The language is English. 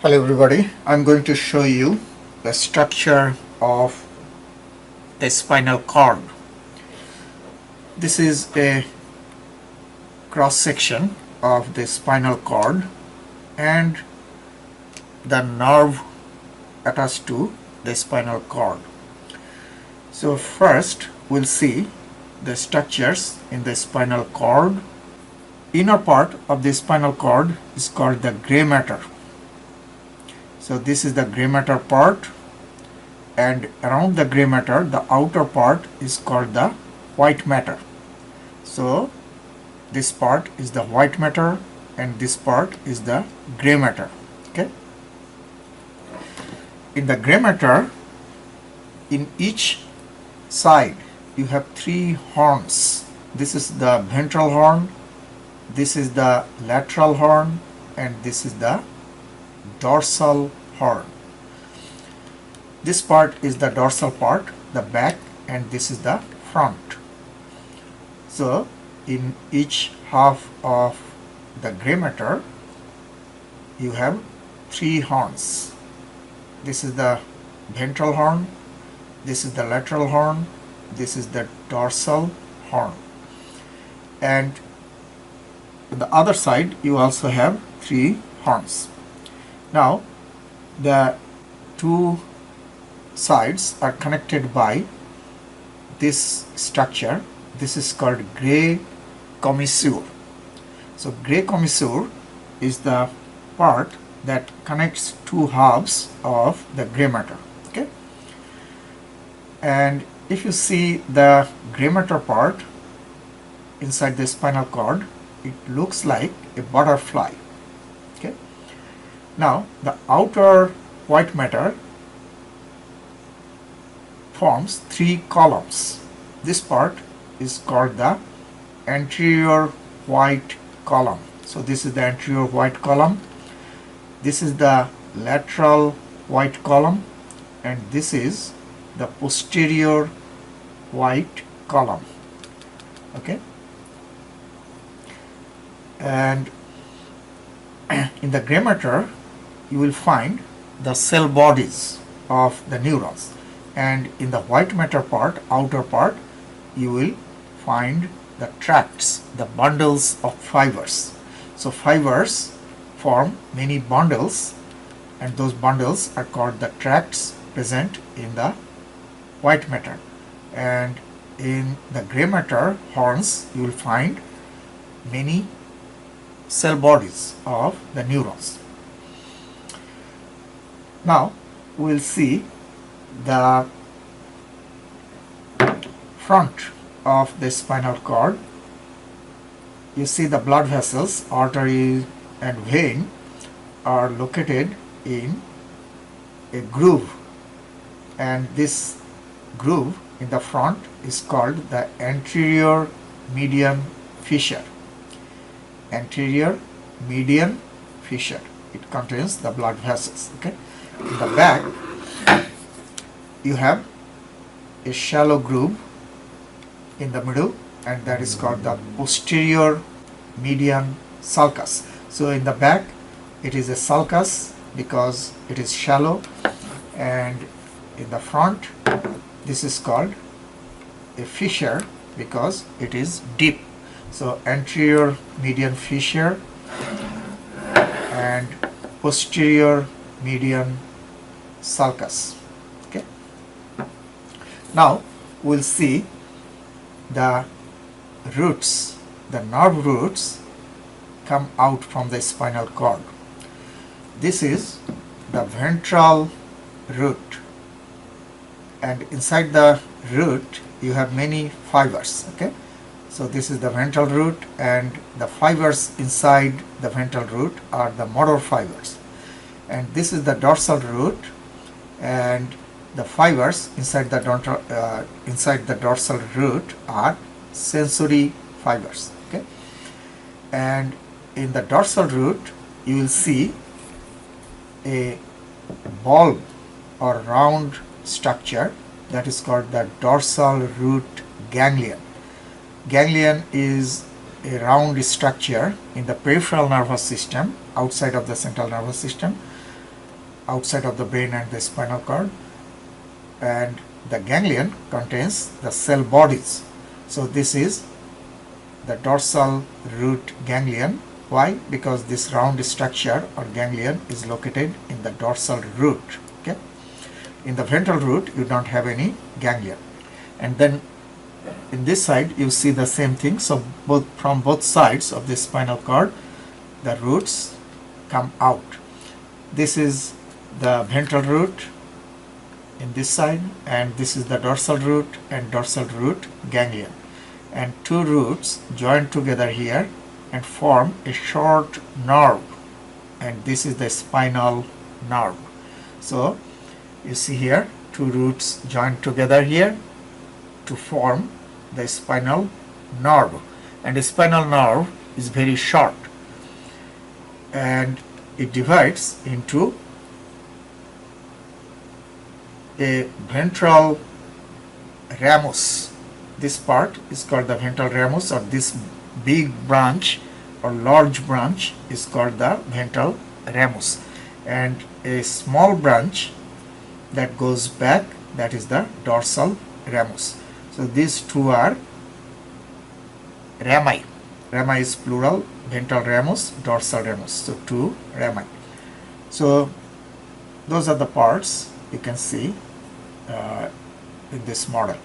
Hello everybody, I'm going to show you the structure of the spinal cord. This is a cross section of the spinal cord and the nerve attached to the spinal cord. So first we'll see the structures in the spinal cord. Inner part of the spinal cord is called the gray matter. So this is the gray matter part, and around the gray matter the outer part is called the white matter. So this part is the white matter and this part is the gray matter. Okay. In the gray matter, in each side you have three horns. This is the ventral horn, this is the lateral horn, and this is the dorsal horn. This part is the dorsal part, the back, and this is the front. So in each half of the gray matter you have three horns. This is the ventral horn, this is the lateral horn, this is the dorsal horn, and on the other side you also have three horns. Now the two sides are connected by this structure. This is called gray commissure. So gray commissure is the part that connects two halves of the gray matter. Okay, and if you see the gray matter part inside the spinal cord, it looks like a butterfly. Okay. Now the outer white matter forms three columns. This part is called the anterior white column. So this is the anterior white column, this is the lateral white column, and this is the posterior white column. Okay, and in the gray matter you will find the cell bodies of the neurons, and in the white matter part, outer part, you will find the tracts, the bundles of fibers. So fibers form many bundles, and those bundles are called the tracts present in the white matter. And in the gray matter horns you will find many cell bodies of the neurons. Now we will see the front of the spinal cord. You see the blood vessels, artery and vein are located in a groove, and this groove in the front is called the anterior median fissure. Anterior median fissure. It contains the blood vessels. Okay. In the back you have a shallow groove in the middle, and that is called the posterior median sulcus. So in the back it is a sulcus because it is shallow, and in the front this is called a fissure because it is deep. So anterior median fissure and posterior median sulcus. Okay. Now we'll see the roots. The nerve roots come out from the spinal cord. This is the ventral root, and inside the root you have many fibers. Okay. So this is the ventral root, and the fibers inside the ventral root are the motor fibers. And this is the dorsal root, and the fibers inside the dorsal root are sensory fibers. Okay, and in the dorsal root you will see a bulb or round structure that is called the dorsal root ganglion. Ganglion is a round structure in the peripheral nervous system outside of the central nervous system, outside of the brain and the spinal cord, and the ganglion contains the cell bodies. So this is the dorsal root ganglion. Why? Because this round structure or ganglion is located in the dorsal root. Okay, in the ventral root you don't have any ganglion. And then in this side you see the same thing. So from both sides of the spinal cord the roots come out. This is the ventral root in this side, and this is the dorsal root and dorsal root ganglion, and two roots join together here and form a short nerve, and this is the spinal nerve. So you see here two roots join together here to form the spinal nerve, and the spinal nerve is very short and it divides into a ventral ramus. This part is called the ventral ramus, or this big branch or large branch is called the ventral ramus, and a small branch that goes back, that is the dorsal ramus. So these two are rami. Rami is plural, ventral ramus, dorsal ramus. So two rami. So those are the parts you can see in this model.